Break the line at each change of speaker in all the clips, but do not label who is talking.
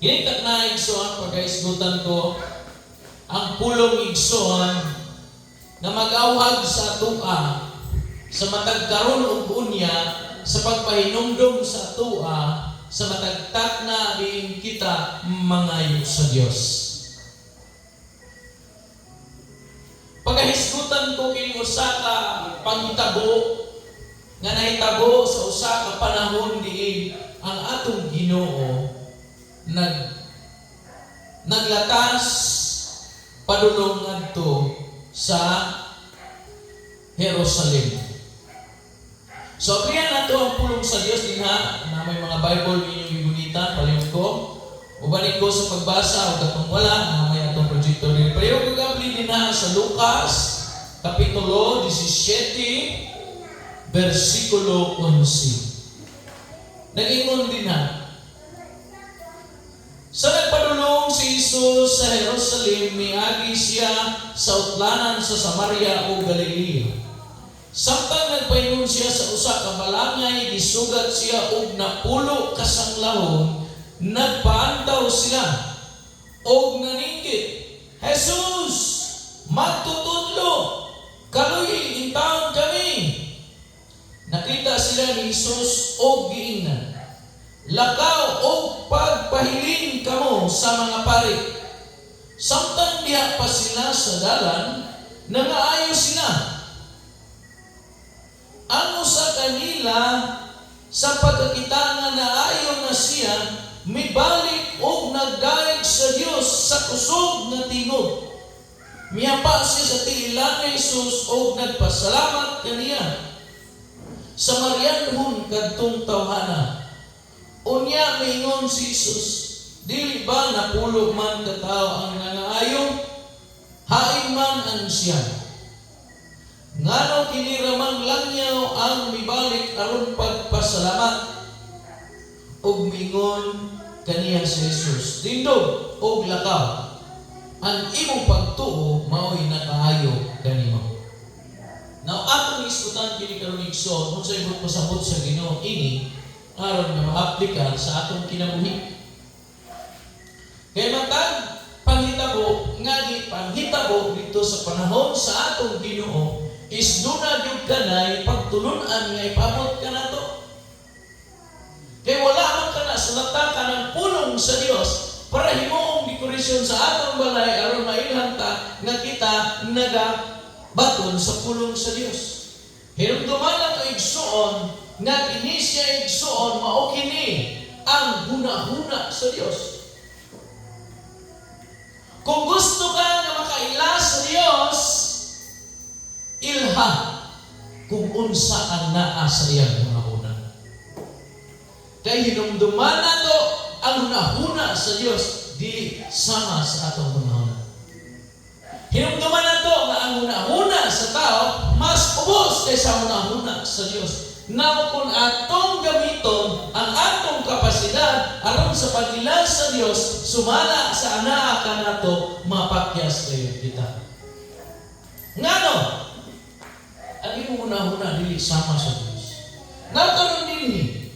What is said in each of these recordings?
Ginitak na igsoon, pagkaisgutan ko, ang pulong igsoon na mag-awhag sa tua sa matag karon ug unya sa pagpahinumdom sa tua sa matagtak na diin kita mangayo sa Dios. Pagkahisgutan ko kini usa ka panghitabo nga nahitabo sa usa ka panahon diin ang atong Ginoo naglatas padulong ngadto sa Jerusalem. So, aprihan nato ang pulong sa Dios dinha na may mga Bible inyong gigunita, palihog ko. Ubanin ko sa pagbasa o katong wala na may atong proyekto din. Palihog ko gabli dinha sa Lucas Kapitulo 17 versikulo 11. Nag-ingon dinha, sa nagpadulong si Jesus sa Jerusalem, miagi siya sa utlanan sa Samaria o Galilea. Samtang nagpaingon siya sa usa ka balangay, gisugat siya og napulo kasanglahon, nagpaantaw sila og naninggit, Jesus, magtutudlo, kaluy intawon kami. Nakita sila ni Jesus og giingnan, lakaw o pagpahiling kamo sa mga pari. Samtang diha pa sila sa dalan, nangaayo sila. Ang usa kanila sa pagkakita nga naayo na siya, mibalik o nagdaig sa Dios sa kusog na tingog. Miyapa siya sa tiilan ni Jesus o nagpasalamat kaniya. Sa Marianhon kadtong tawhana, unya mingon si Jesus, dili ba napulo man katao ang nangaayo? Hain man ang siya. Ngano kini ramang langyaw ang mibalik aron pagpasalamat? Og mingon kaniya si Jesus, tindog og lakaw, ang imong pagtuo mao'y nakaayo kanimo. Now, atong iskutan kini karon igsoon, kung sa ibot pasabot sa Ginoo ini, aron nga ma-aplika sa atong kinabuhi. Kaya matag panghitabo, panghitabo dito sa panahon sa atong Ginoo, is duna gyud kanay pagtulunan nga ipabot ka nato. Kaya wala man kana sulata ka ng pulong sa Dios para himuong dekorasyon sa atong balay aron mailhan ta nga kita nagabaton sa pulong sa Dios. Hinumduman nato igsuon nga kini siya igsuon mao kini ang hunahuna sa Dios. Kung gusto ka nga makaila sa Dios, ilha kung unsa ang naa sa iyang hunahuna. Kay hinumduman nato ang hunahuna sa Dios dili sama sa atong hunahuna. Hinumduman nato nga ang hunahuna sa tao mas ubos kaysa hunahuna sa Dios. Na kung atong gamiton ang atong kapasidad aron sa pagila sa Dios, sumala sa anaa kanato mapakyas kayo kita. Ngano? Ang imong una-una dili sama sa Dios. Nakaroon dinhi,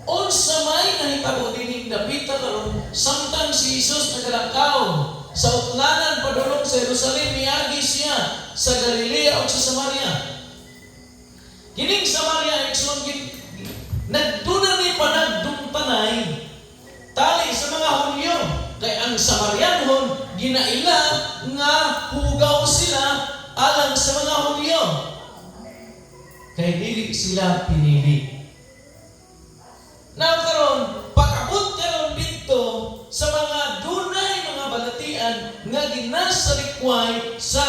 unsa may nahitabo dinhi dapita karon samtang si Jesus nagalakaw sa utlanan padulong sa Jerusalem, miagi siya sa Galilea o sa Samaria. Kining Samaria igsoon nagduna ni panagdumtanay tali sa mga Hulyo, kay ang Samarianhon ginaila nga hugaw sila alang sa mga Hulyo. Kay dili sila pinili. Now karon, pag-abot karon dito sa mga dunay mga balatian nga ginasalikway sa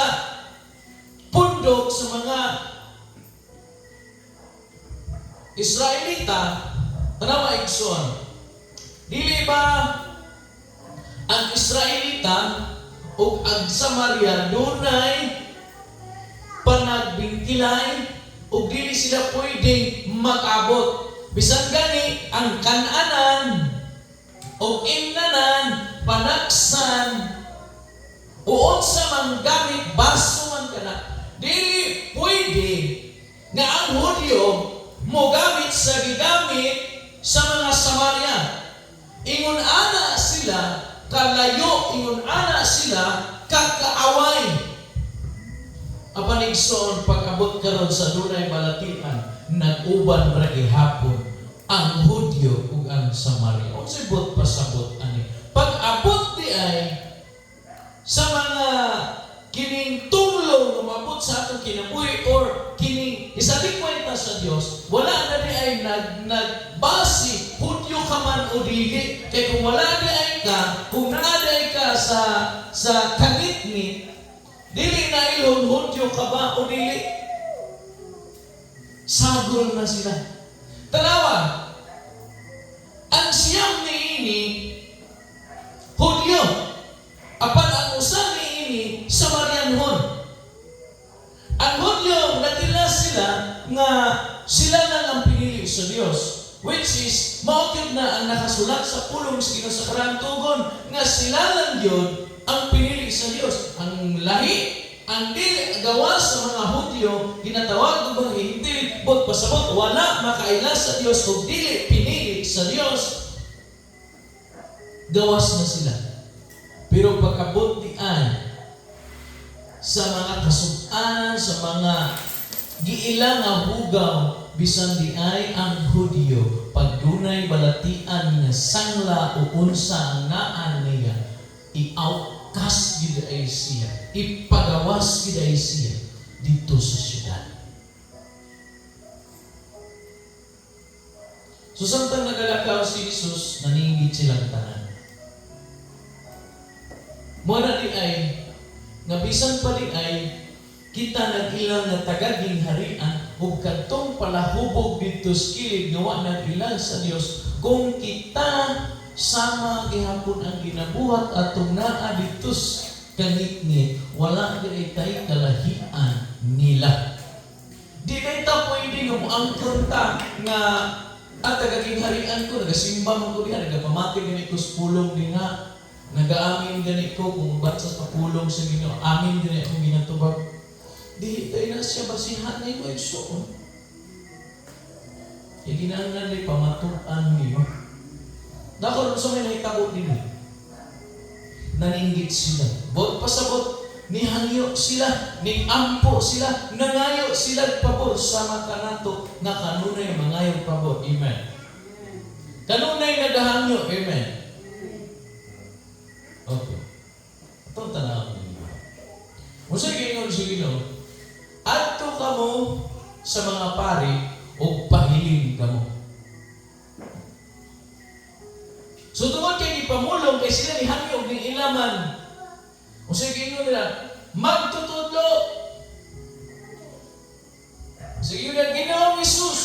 pundok sa mga Israelita, tanawa igsoon. Dili ba ang Israelita o ang Samaria dunay panagbingkilay o dili sila pwedeng mag-abot? Bisan gani ang Kanaanan o Imnanan, Panaksan o unsa man gamit baso man kana, dili pwede nga ang Hudyo mo gamit sa gigamit sa mga Samaria. Ingon ana sila kalayo ingon ana sila kakaaway. Apanigsoon pag-abot karon sa dunay balatian, nag-uban ra gihapon ang Hudyo ug ang Samaria. Unsay bot pasabot ani? Pag-abot di ay sa mga kining tumlong umabot sa atong kinabuhi or kining isalikwenta sa Dios, wala na di ay nagbasi Hudyo ka man o dili. Kay kung wala di ay ka, kung naaday ka sa kangitngit, dili na ilon Hudyo ka ba o dili? Sagol na sila. Tanawa, ang siyam ni ini Hudyo, apan ang usa ni ini Samarianhon. Ang Hudyo natila sila nga sila lang ang pinili sa Dios, which is maogyod na ang nakasulat sa pulong sa karantugon nga sila lang yun ang pinili sa Dios. Ang lahi, ang dili gawa sa mga Hudyo, ginatawag og mga hintil, bot pasabot wala makaila sa Dios ug dili pinili sa Dios. Gawas na sila. Pero pagkabot di ay sa mga kasug-anan, sa mga giilang nga hugaw, bisan di ay ang Hudyo, pag dunay balatian nga sangla o unsa ang naan niya, i-outcast gid ay siya, ipagawas gid ay siya dito sa syudad. So samtang nagalakaw si Jesus, naninggit silang tanan. Muna di ay, nabisan pa di ay, kita nag-ilang na tagaging harian ug kadtong palahubog dito sa kilid gawa nag-ilang sa Dios kung kita sama gihapon ang ginabuhat atong naa dito kanitni wala gay tay kalahian nila. Di kay ta pwede nga moangkon ta nga at tagaging harian ko nagasimba man ko diha nagapamati gani ko sa pulong diha nagaamin gani ko kung ba't sa papulong sa Ginoo amin gani akong ginatubag. Di tayo na siya basihan na ito igsoon. Kaya ginaanan na pamatuan niyo. Dako sa may nakitabo din. Naninggit sila. Bot pasabot, nihangyo sila, ningampo sila, nangayo sila pabor sa mata nato na kanunay mangayo pabor. Amen. Kanunay nagahangyo. Amen. Okay. Itong tanaw ninyo. Musa gingon si Ginoo, adto kamo sa mga pari o pahiling kamo. So tungod kay gipamulong kay sila ni hangyo og ning ilaman. O sige nila magtutudlo. Sige nila Ginoong Hesus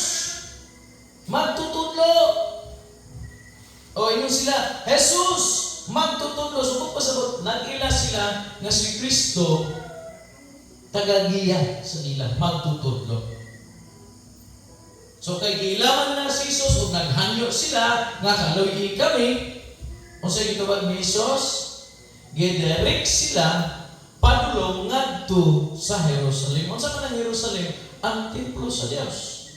magtutudlo. O ingon sila, Jesus magtutudlo. So pasabot nag-ila sila nga si Kristo tagagiya sa ilang magtutudlo. So kay gilaman na si Jesus ug naghangyo sila nga kaluyi kami. Unsa gitawag ni Jesus? Gidirect sila padulong ngadto sa Jerusalem. Unsa man ang Jerusalem? Ang templo sa Dios.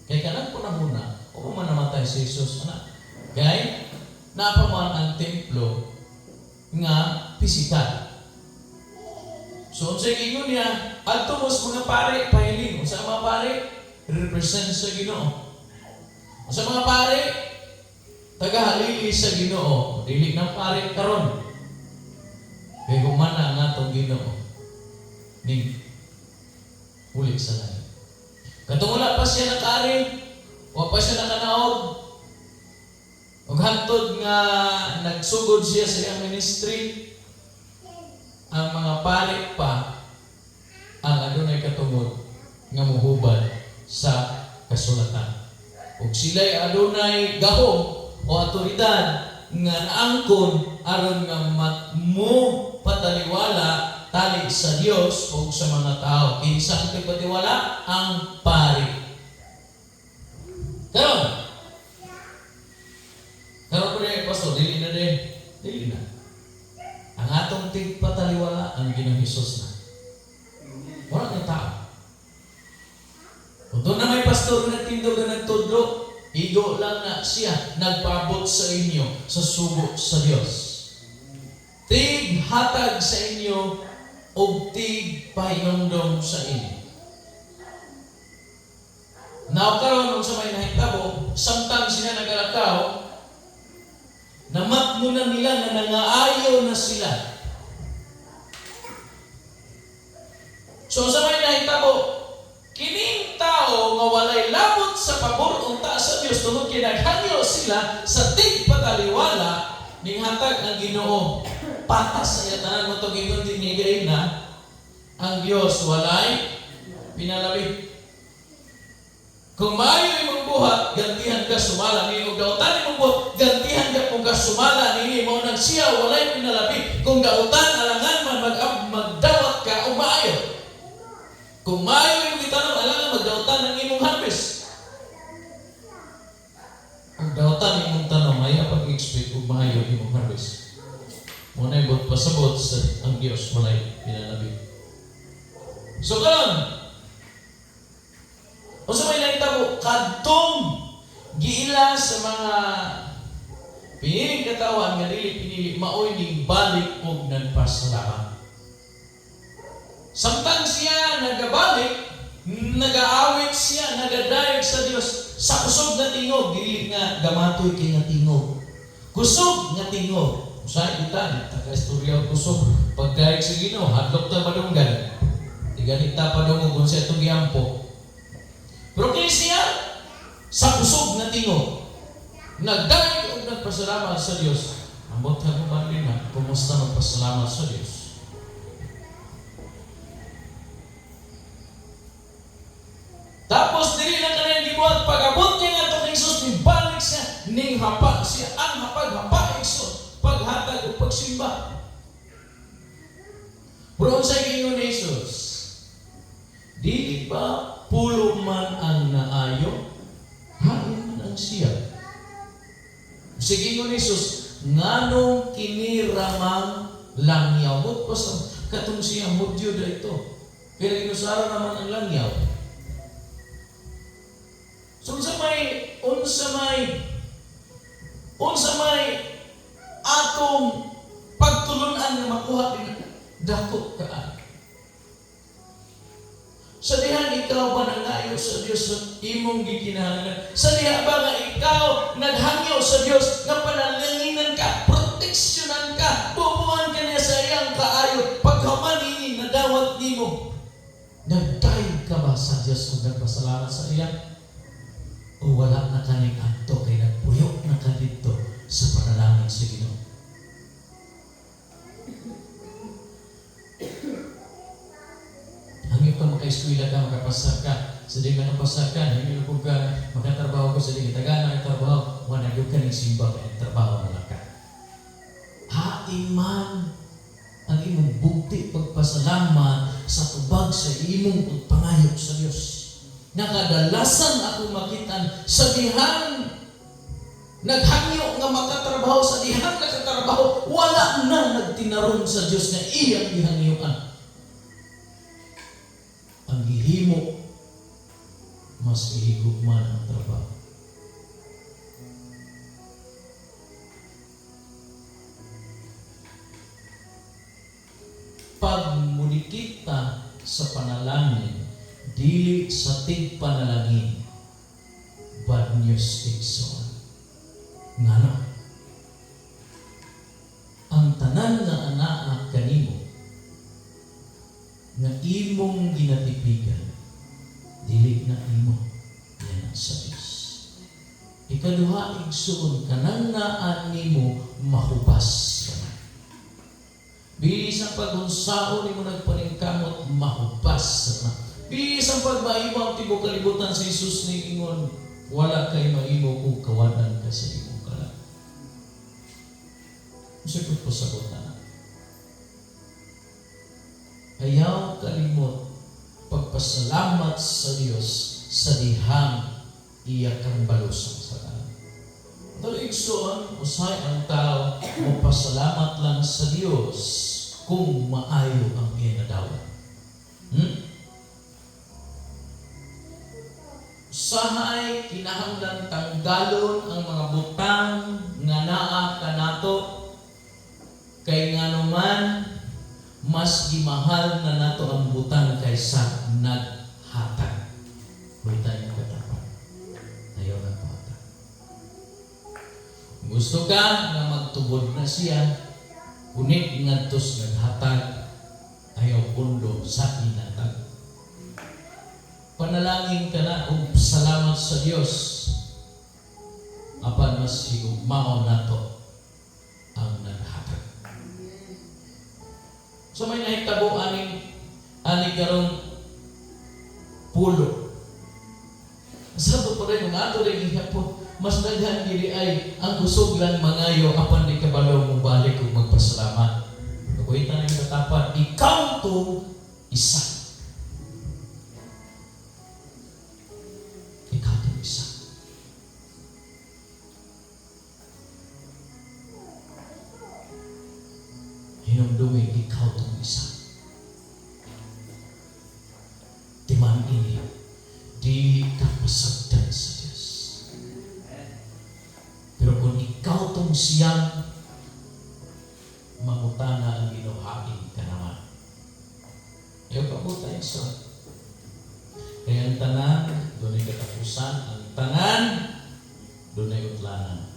Kay kanang panahona, o man namatay si Jesus ana. Kay napaman ang templo nga pisikal. So, sa gingon niya, adto mos mga pare, pahiling. Sa mga pare, represent sa Ginoo. Sa mga pare, tagahalili sa Ginoo. Dili ng pare karon. Kaya kumana nga itong Ginoo. Ning, ulit sa lahat. Katong wala pa siya nakari, o pa siya nakanaog, o hantod nga nagsugod siya sa iyang ministry, ang mga pare pa ang adunay katungod nga muhubad sa kasulatan. Ug sila'y adunay gahom o autoridad nga naangkon aron nga mo pataliwala tali sa Dios o sa mga tao. Kinsa ang patiwala? Ang pare. Karon po na pastor, dili na din. Dili na. Ang atong tigpataliwala ang Ginoong Hesus na. Wala ng tao. Kung doon na may pastor na nagtindog na nagtudlo, igo lang na siya nagpabot sa inyo sa sugo sa Diyos. tig hatag sa inyo o tig pahinumdom sa inyo. Now karon unsa may nahitabo, samtang sila nagalakaw, namatmunan nila na nangaayo na sila. So sa may nahitabo, kining tao nga walay labot sa pabor unta sa Dios tungod kay naghangyo sila sa tigpataliwala ning hatag ang Ginoo. Patas sa yatanan mo itong ingon dinigay na ang Diyos walay pinalabi. Kung maayo imong buhat, gantihan ka sumala ni og dautan imong buhat, gantihan ka kung ka sumala ni mo nang siya walay pinalabi. Kung dautan alangan man magdawat ka o maayo. Kung maayo imong gitanong alangan magdautan ang imong harvest. Kung dautan imong tanong ay pag-expect og maayo imong harvest. Muna ibot pasabot sa ang Diyos walay pinalabi. So karon, o sa may nahitabo, kadtong giila sa mga piniling katawan nga dili pinili maoy ning balik og nagpasalamat. Samtang siya nagabalik, nagaawit siya, nagadayeg sa Dios sa kusog nga tingog, dili nga gamatoy kay nga tingog. Kusog nga tingog. Usahay kita, taga-istorya kusog. Pagdayeg sa Ginoo, hadlok ta madunggan. Tiganita pa dungog kung siya itong giampo. Pero kini siya, sa kusog nga tingog, nagdayeg o nagpasalamat sa Dios. Ambot ka kumalin na, kumusta magpasalamat sa Dios? Tapos dili na kanang gibuhat, pag-abot niya nga itong Jesus, nibalik siya, ning hapa siya, ang hapag-hapa Isus. Paghatag o pagsimba. Pero sa ingon ni Jesus, dili ba pulo man ang naayo? Hain man ang siya. Sige ingon ni Jesus, nganong kiniramang langyaw? Bot pa sa katong siya mudyo da ito. Kaya ginusara naman ang langyaw. So unsa may atong pagtulunan nga makuha din dako ka. Sa dihan ikaw ba nangayo sa Dios sa imong gikinahanglan? Sa diha ba nga ikaw naghangyo sa Dios nga panalanginan ka, proteksyonan ka, bubuhan ka niya sa iyang kaayo, pagkaman ini nadawat nimo? Nagdayeg ka ba sa Dios kung nagpasalamat sa iya? O wala na kaning adto kay nagpuyo na ka dito sa panalangin sa Ginoo? Hangyo ka maka-eskwela ka, makapasa ka, sa di ka napasa ka, hindi na po ka makatrabaho ko sa di kitaga na trabaho, wanagyo ka ng simba ka, trabaho na lang ka. Haiman ang imong bukti pagpasalamat sa tubag sa imong pagpangayok sa Diyos. Nakadalasan ako makitan sa dihan naghangyo nga makatrabaho, sa dihan nakatrabaho, wala na nagtinaron sa Diyos na iyang gihangyoan. Ang gihimo mas ihigugman ang trabaho. Pag mulikit ta sa panalangin, dili sa tigpanalangin, bad news igsoon. Ngano? Ang tanan na anak kanimo nga imong ginatipigan, dili na imo, yan sa Diyos. Ikaduha, igsoon, kanang naan nimo mahubas ka na. Bilis ang pag-unsaon nimo nagpaningkamot, mahubas ka na. Bilis ang pagmaibaw tibo kalibutan sa Jesus ni ingon, wala kay maimo kung kawanan ka sa imong kalat. Masipot po sagot na. Ayaw kalimot pagpasalamat sa Diyos sa dihang iya kang balusang sa kanan. Daligsoon, usay ang tao magpasalamat lang sa Diyos kung maayo ang inadawan. Usahay kinahanglan tanggalon ang mga butang nga naa kanato Kay nga naman, mas gimahal na nato ang butang kaysa naghatag. Butang yung katapan. Ayaw naghatag. Gusto ka na magtubod na siya, kunit ngadtos naghatag, ayaw pundo sa inatag. Panalangin ka na o salamat sa Diyos. Apan mas higugmao nato ang naghatag. So may nahitabo ani karong pulo. Sabi pa rin, nga ito rin po, mas daghan diri ay ang kusog lang mangayo apan di kabalo mo balik kung magpasalamat. Kuwita na yung katapan, ikaw to isa. Ikaw to isa. Hinumdumi, ikaw to isa. Timan ini, di ka masagdan sa Diyos. Pero kung ikaw tong siyang mangutana ang ginuhain ka naman. Ayaw ka po tayo sa. Kaya ang tanan, doon ay katapusan. Ang tanan, doon ay utlanan.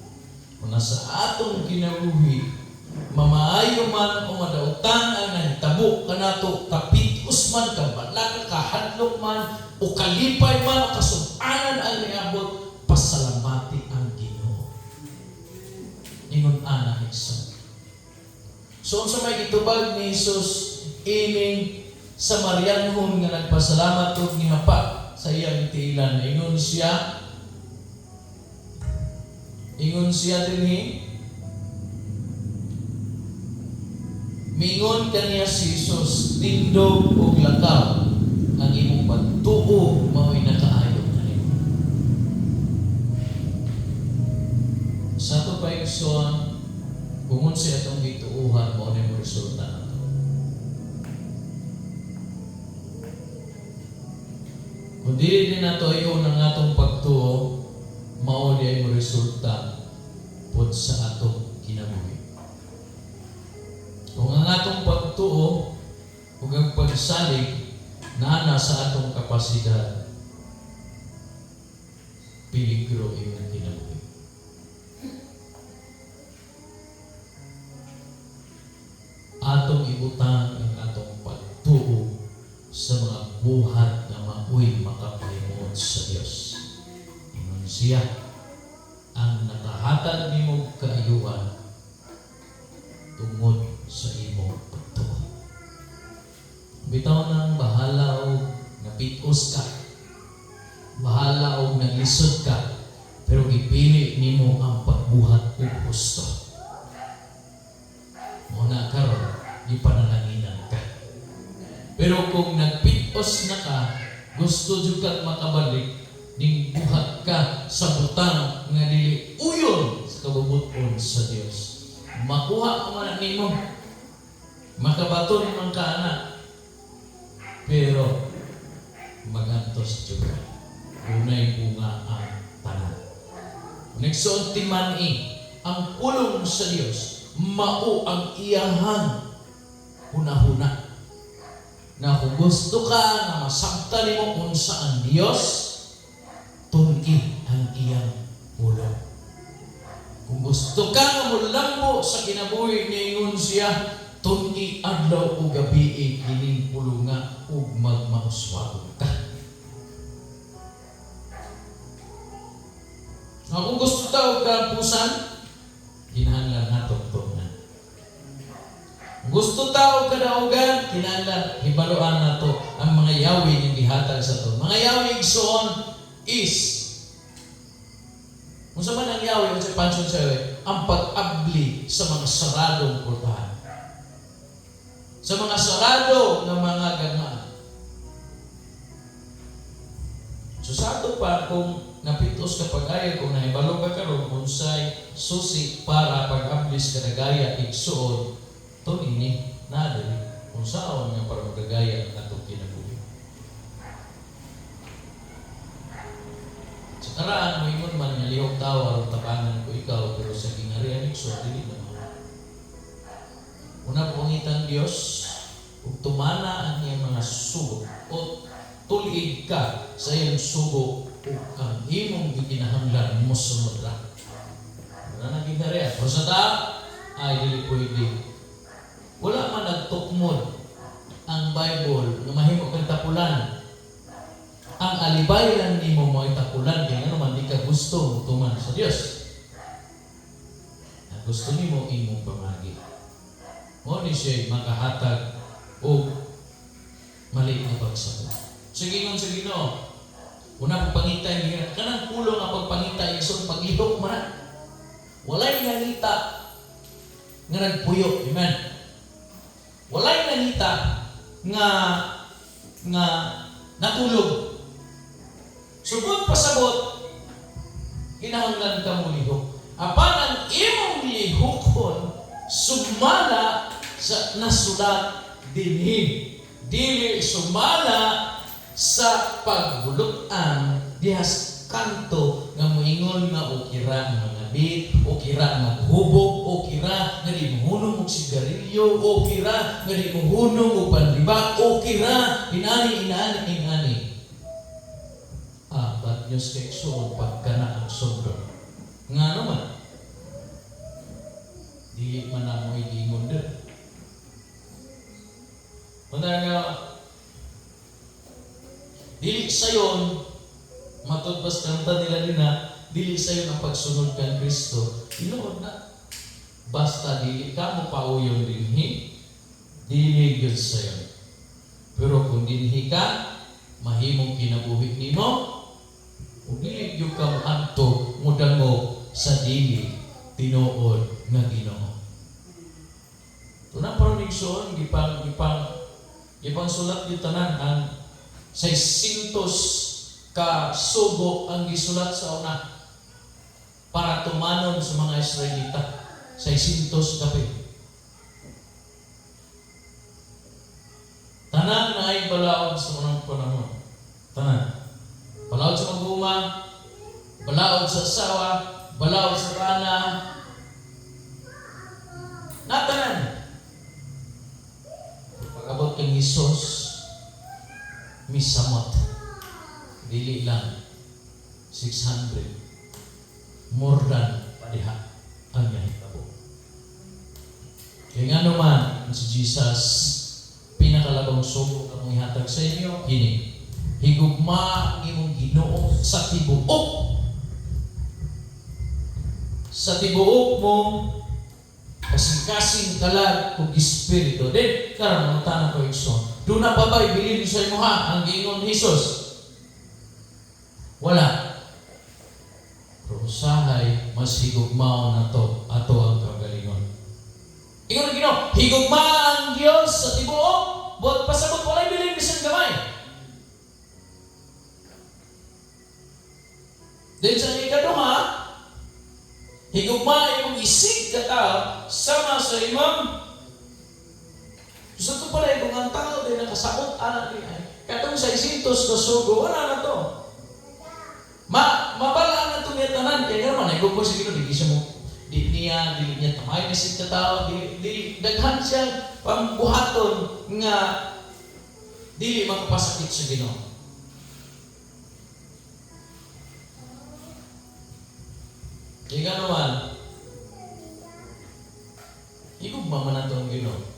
Kung nasa atong kinabuhi, mamaayo man o madautan ang nahitabo ka nato, kapitos man, kabalak, kahadlok man, o kalipay man, o kasubanan ang niabot, pasalamati ang Ginoo. Ingon ana Ikson. So, sa may itubag ni Jesus, ining sa Marianhon nga nagpasalamat o gihapa sa iyang tiilan. Ingon siya dinhi, mingon kaniya si Jesus, tindog o lakaw, ang imong pagtuo, mao'y nakaayo na rin. Sa ito pa Ikson, kung siya itong ituuhan mo, ano yung resulta na ito? Kung di din na ito ayaw ng atong pagtuo, mao di ay mo resulta pod sa atong kinabuhi. Kung ang atong pagtuo, kung ang pagsalig, na sa atong kapasidad, peligro yung kinabuhi. Atong ibutang ang atong pagtuo sa mga buhat na maoy makapahimot sa Diyos. Ingon siya, ang nakahatag nimo kaayuhan tungod sa imong pagtuo. Bitaw nang bahala o napitos ka, bahala o naglisod ka, pero ipili nimo ang pagbuhat o gusto. Muna karon, ipanalaginan ka. Pero kung nagpitos na ka, gusto jud ka makabalik, ning buhat ka sa butang nga dili uyon sa kabubuton sa Dios. Makuha ka man nimo, makabaton man ka anak, pero magantos jud ka. Unay bunga ang tanan. Nagsuot timan ang pulong sa Dios, mao ang iyahan hunahuna. Na kung gusto ka na masabtan mo unsa ang Dios, tun-i ang iyang pulong. Kung gusto ka na mulambo sa kinabuhi niingon siya, tun-i adlaw o gabi kining pulunga ug magmauswag ka. Kung gusto tayo kapusan, kinahanglan natong tunan. Gusto tao kadaugan, kinahanglan hibaluan nato ang mga yawi yung gihatag sa to. Mga yawi igsoon is, kung sa man ang yawi, kung sa pansyon sa yawi, ang pag-abli sa mga saradong portahan. Sa mga sarado ng mga gamaan. So sa ato pa, kung napitos ka pag-aya, kung nahibalo ka karon kung sa'y susi para pag-ablis ka na gaya igsoon, ito ini, nadali, kung saan nga para magagaya ang atong kinabuhi. Sa karaan, mo ingon man nga lihok tao, aron tabangan ko ikaw, pero sa gingarian igsoon, dili naman. pangit ang Dios ug tumana ang iyang mga sugo o tulig ka sa iyong sugo ug ang imong gikinahanglan mosunod ra. Wala naging hariya. O sa ta, ay dili pwede. Wala man nagtukmod ang Bible nga mahimo kang tapulan. Ang alibay lang nimo mo ay tapulan kaya nga naman di ka gusto tuman sa Dios. Gusto nimo imong pamagi. Mo ni siya makahatag o mali na pagsabot. Sige ngon sa Ginoo. Una pagpangitay niya kanang pulo nga pagpangitay isong paglihok man. Walay nangita nga nagpuyo. Amen. Walay nangita nga natulog. Subot pasabot kinahanglan ka mo lihok. Apan ang imong lihokon sumala sa nasulat dinhi. Dili sumala sa pagbulutan dihas kanto nga moingon nga ukira nga ngabit, ukira nga hubog, ukira nga di mohunong og sigarilyo, ukira nga di mohunong og panriba, ukira inani. But Diyos kay suod pagkana ang sobrang. Nga naman, dili man na mo ilingon din. Kaya nga, dili sayon, matudpas kanta nila nila, dili sayon ang pagsunod kang Kristo. Inood na. Basta dili ka mo pauyon dinhi, dili yun sayon. Pero kung dinhi ka, mahimong kinabuhi nimo, o dili yung ka mo anto, mudango sa dili, tinuod nga Ginoo. Tunang paruligsoon, gipang sulat yung tanan, ang 600 ka sugo ang gisulat sa una para tumanon sa mga Israelita. 600 kape. Tanan na ay balaod sa unang panahon. Tanan. Balaod sa mag-uma, balaod sa asawa, balaod sa rana. Natanan. Pag-abot kang Isos, misamot. Dili lang. 600. More than padiha ang nahitabo. Kaya nga naman, si Jesus, pinakalabang sugo na mong ihatag sa inyo, ini. Higugma ang imong Ginoo sa tibuok. Sa tibuok mong kasing-kasing kalag kung Espiritu. Then, karon ang tanong ko ikson. Doon na pa ba ibilin sa imo ha ang Gingoong Hesus? Wala. Pero usahay, mas higugmao na to ato ang kagalingon. Ingon ang Ginoo, higugma ang Dios sa tibuok. Buat pasabot walay bilin bisan gamay. Then sa ikaduha, higugma imong isig kata sama sa imam. Gusto pala kung ang tao din nakasakot anak niya. Katong 600 na sugo, wala na to. Mabala na itong tanan. Kaya naman, higugma sa Ginoo, di niya tamay na isig kata, di daghan siya pambuhaton nga dili makapasakit sa Ginoo. Kaya naman, higugma man na itong Ginoo.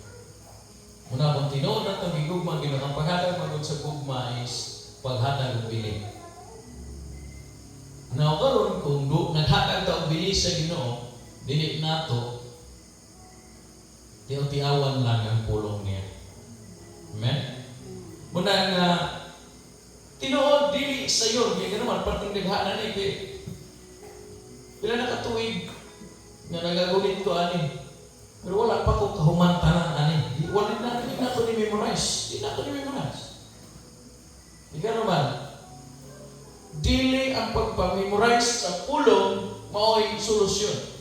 Muna kung tinood na itong higugma Ginoo, ang paghatag magod sa gugma is paghatag ng bili. Now, karon kung naghatag ka og bili sa Ginoo, dili nato, tiyaw-tiyawan lang ang pulong niya. Amen? Muna nga, tinood dili sa iyo, kaya naman, parting naghanan eh, pila nakatuig na nagagulit ko ani. Pero wala pa ko kahumantanan ani. Wala na ko ni-memorize. Di na ko ni-memorize. Ika naman, dili ang pagpamemorize sa pulong mao'y solusyon.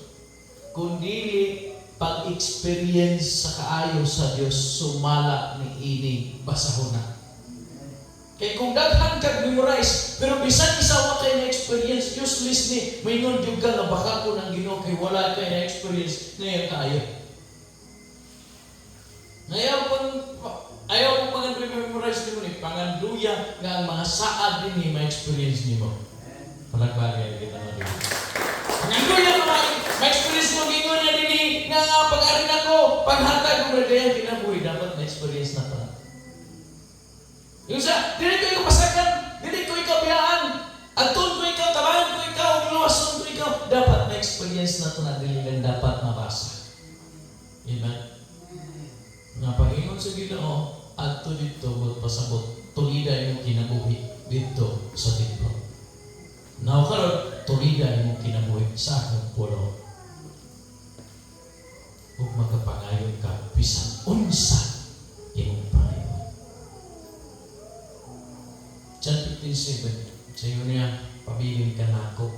Kung dili pag-experience sa kaayo sa Dios sumala ni ini basahon na. Kaya kung daghan kag memorize, pero bisan isawa kay na-experience, useless ni, maingon yung ka nga baka ko ng Ginoo kay wala kay na-experience na yung kaayo. hallelujah, nga ang mga saad din ma-experience nimo. Palagbagay kita na din. Hallelujah, ma-experience mo gingon niya din nga pag-arin ako, paghatag mo rin kinabuhi, dapat ma-experience na ito. Yung sa, dili ko pasakan, dili ko ikaw biyaan, atun ko ikaw, tabahan ko ikaw, luwason ko ikaw, dapat na-experience na ito na dili lang dapat mabasa. Amen? Napahingon sa Ginoo, adto dito, but pasabot, tulida yung kinabuhi dito sa templo. Now, karon tulida yung kinabuhi sa akong pulo. Huwag magkapangayon ka, bisan unsa yung Panginoon. John 15:7, sayo niya, pabilin ka na ako,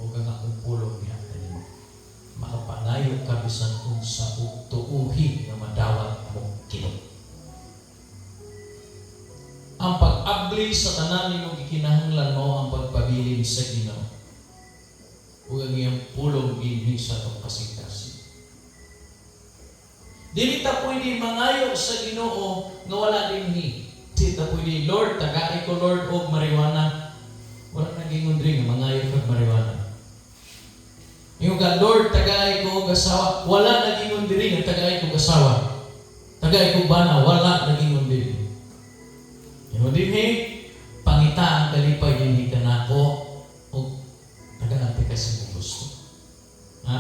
huwag ang akong pulo niya. Makapangayon ka, bisan unsa tuuhin na madawat mong Ginoo. Ang pag-abli sa tanan nimong gikinahanglan mo ang pagpabilin sa Ginoo. Ug ang iyang pulong dinhi sa tong kasing-kasing. Dili ta pwede mangayo sa Ginoo nga wala dinhi. Dili ta pwede, Lord, tagai ko Lord og marijuana. Wala naging undri nga mangayo kag marijuana. Yung ka, Lord, tagai ko og asawa. Wala naging undri nga tagai ko asawa. Tagai ko bana, wala naging undri. Yung dinhi, pangita ang kalipay dinhi ka na ako o taga-anti kasi mong gusto. Ha?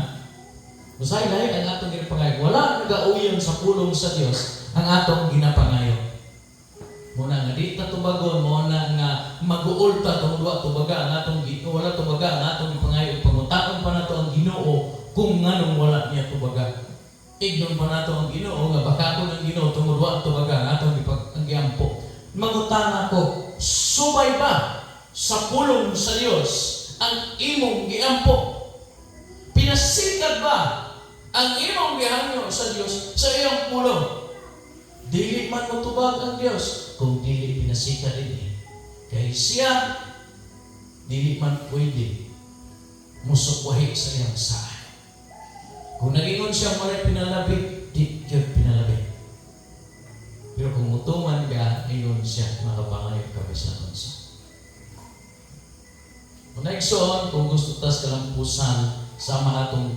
Usay lahi ang atong ginapangayo. Wala nagauyon sa pulong sa Dios ang atong ginapangayo. Muna nga di na tubagon, muna nga mag-uulta itong duwa tubaga ang atong Ginoo, wala tubaga ang atong gipangayo. Pangutaon pa na ito ang Ginoo kung nganong wala niya tubaga. Ignon pa na ito ang Ginoo nga baka ko ng Ginoo tumuduwa tubaga ang atong giampo. Mangutan ako, subay ba sa pulong sa Diyos ang imong giampo? Pinasikat ba ang imong gihanyo sa Diyos sa iyong pulong? Dili man matubag ang Diyos kung dili pinasikat din. Kaya siya, dili man pwede musukwahi sa iyang saan. Kung nagingon siya malay pinalabi, di kayo pinalabi. Pero kung mutuman ka, ayon siya, makapangayon ka sa bansa. Kung naigsoon, kung gusto tas kalampusan sa mga itong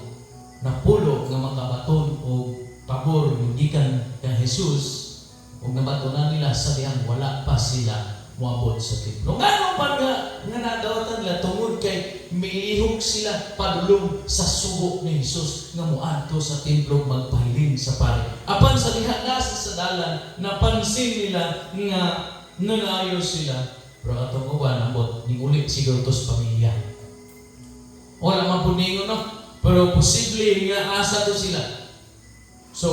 napulo ng makabaton o pabor, hindi kan Jesus, kung nabatonan nila sa diyang wala pa sila muabot sa templo. Nga man nga nadawatan nila tungod kay miihog sila padulong sa sugo ni Jesus nga muadto sa templo magpahiling sa pare. Apan sa diha nasa sa dalan napansin nila nga nangayo sila. Pero atong uban ambot ning ulit siguro tos pamilya. Wala man pud ningon no, pero posible nga asa to sila. So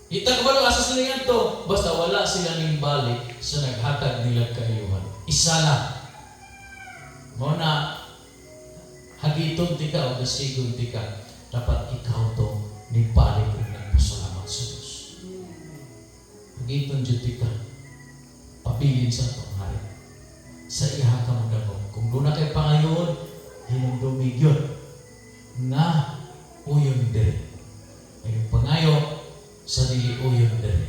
itakbalo asa sila nga to, basta wala sila ning balik sa naghatag nila kaayuhan. Isa lang. Muna, hagiton ti ka o gasigon ti ka, dapat ikaw to ning balik kung nagpasalamat sa Diyos. Hagiton dyan ti ka, pabilin sa itong hari. Sa iha ka mo damo. Kung doon na kayo pangayon, hinumdumig yun. Nga, uyon din. Ay yung pangayo, sa dili uyon din.